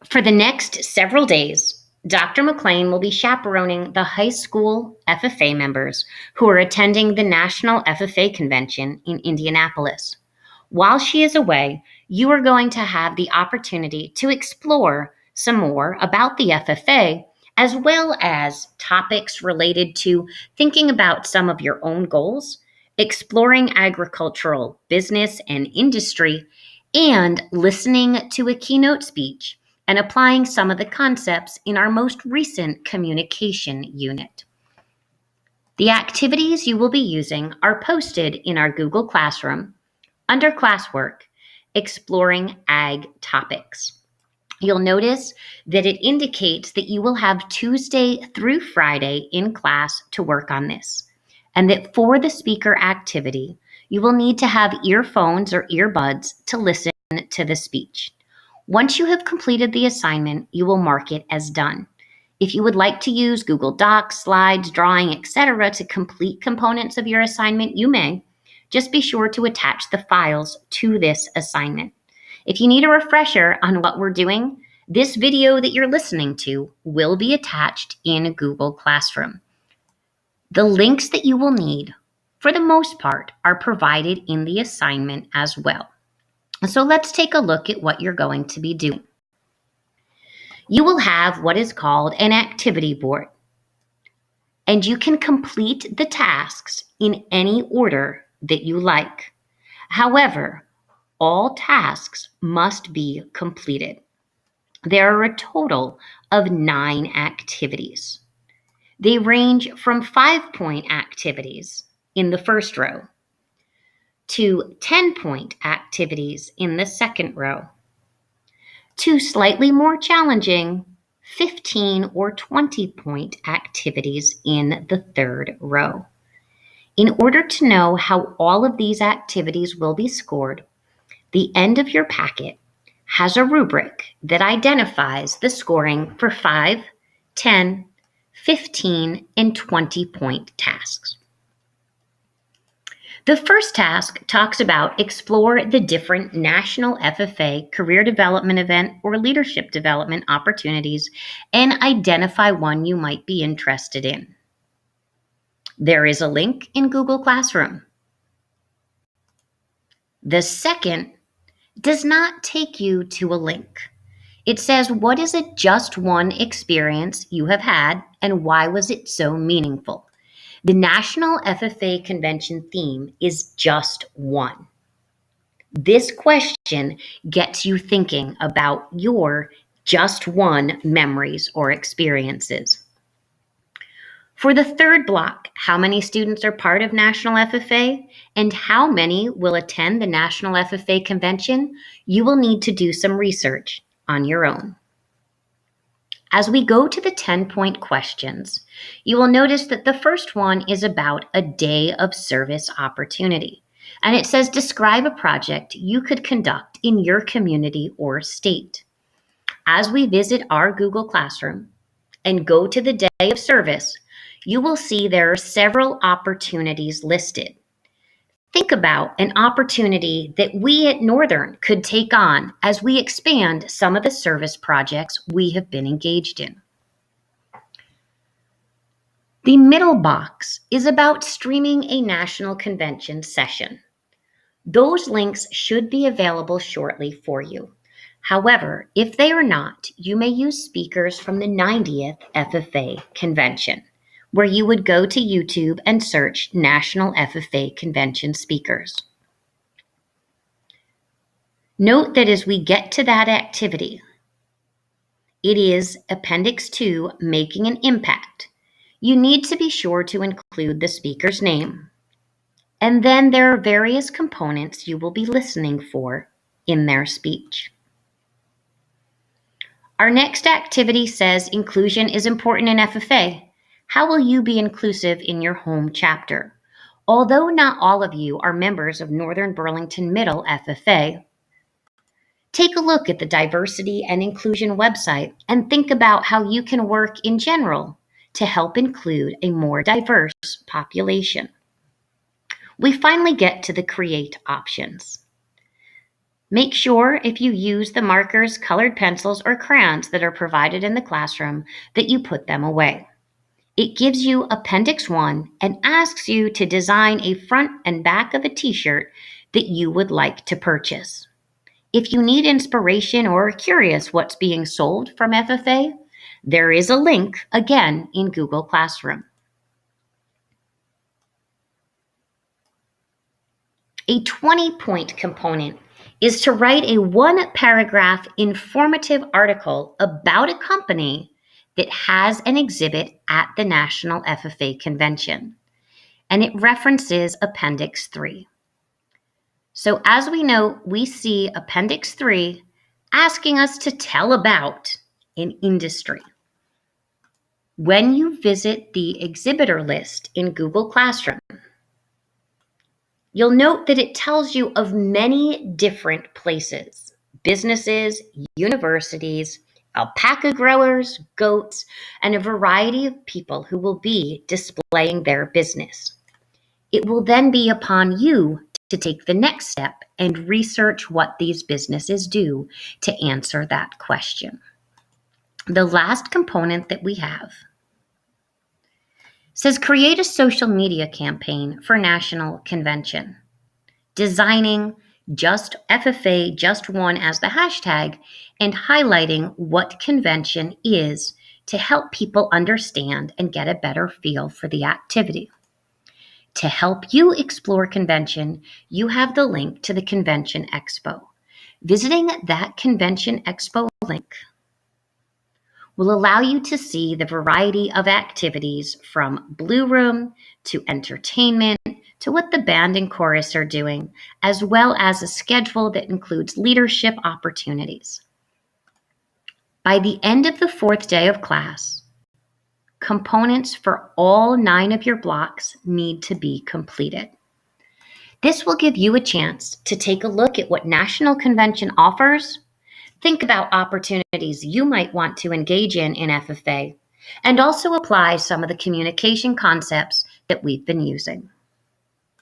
For the next several days, Dr. McLean will be chaperoning the high school FFA members who are attending the National FFA Convention in Indianapolis. While she is away, you are going to have the opportunity to explore some more about the FFA, as well as topics related to thinking about some of your own goals, exploring agricultural business and industry, and listening to a keynote speech and applying some of the concepts in our most recent communication unit. The activities you will be using are posted in our Google Classroom under Classwork, Exploring Ag Topics. You'll notice that it indicates that you will have Tuesday through Friday in class to work on this, and that for the speaker activity, you will need to have earphones or earbuds to listen to the speech. Once you have completed the assignment, you will mark it as done. If you would like to use Google Docs, slides, drawing, etc. to complete components of your assignment, you may. Just be sure to attach the files to this assignment. If you need a refresher on what we're doing, this video that you're listening to will be attached in Google Classroom. The links that you will need, for the most part, are provided in the assignment as well. So let's take a look at what you're going to be doing. You will have what is called an activity board, and you can complete the tasks in any order that you like. However, all tasks must be completed. There are a total of 9 activities. They range from 5-point activities in the first row to 10-point activities in the second row, to slightly more challenging 15 or 20-point activities in the third row. In order to know how all of these activities will be scored, the end of your packet has a rubric that identifies the scoring for 5, 10, 15, and 20-point tasks. The first task talks about explore the different National FFA career development event or leadership development opportunities and identify one you might be interested in. There is a link in Google Classroom. The second does not take you to a link. It says, what is it just one experience you have had and why was it so meaningful? The National FFA Convention theme is just one. This question gets you thinking about your just one memories or experiences. For the third block, how many students are part of National FFA and how many will attend the National FFA Convention, you will need to do some research on your own. As we go to the 10-point questions, you will notice that the first one is about a day of service opportunity. And it says, describe a project you could conduct in your community or state. As we visit our Google Classroom and go to the day of service, you will see there are several opportunities listed. Think about an opportunity that we at Northern could take on as we expand some of the service projects we have been engaged in. The middle box is about streaming a national convention session. Those links should be available shortly for you. However, if they are not, you may use speakers from the 90th FFA Convention, where you would go to YouTube and search National FFA Convention speakers. Note that as we get to that activity, it is Appendix 2, Making an Impact. You need to be sure to include the speaker's name. And then there are various components you will be listening for in their speech. Our next activity says inclusion is important in FFA. How will you be inclusive in your home chapter? Although not all of you are members of Northern Burlington Middle FFA, take a look at the Diversity and Inclusion website and think about how you can work in general to help include a more diverse population. We finally get to the create options. Make sure if you use the markers, colored pencils, or crayons that are provided in the classroom that you put them away. It gives you Appendix 1 and asks you to design a front and back of a t-shirt that you would like to purchase. If you need inspiration or are curious what's being sold from FFA, there is a link again in Google Classroom. A 20-point component is to write a one-paragraph informative article about a company that has an exhibit at the National FFA Convention, and it references Appendix 3. So as we know, we see Appendix 3 asking us to tell about an industry. When you visit the exhibitor list in Google Classroom, you'll note that it tells you of many different places, businesses, universities, alpaca growers, goats, and a variety of people who will be displaying their business. It will then be upon you to take the next step and research what these businesses do to answer that question. The last component that we have says create a social media campaign for National Convention, designing just FFA just one as the hashtag and highlighting what convention is to help people understand and get a better feel for the activity. To help you explore convention, you have the link to the Convention Expo. Visiting that Convention Expo link will allow you to see the variety of activities from Blue Room to entertainment to what the band and chorus are doing, as well as a schedule that includes leadership opportunities. By the end of the 4th day of class, components for all 9 of your blocks need to be completed. This will give you a chance to take a look at what National Convention offers, think about opportunities you might want to engage in FFA, and also apply some of the communication concepts that we've been using.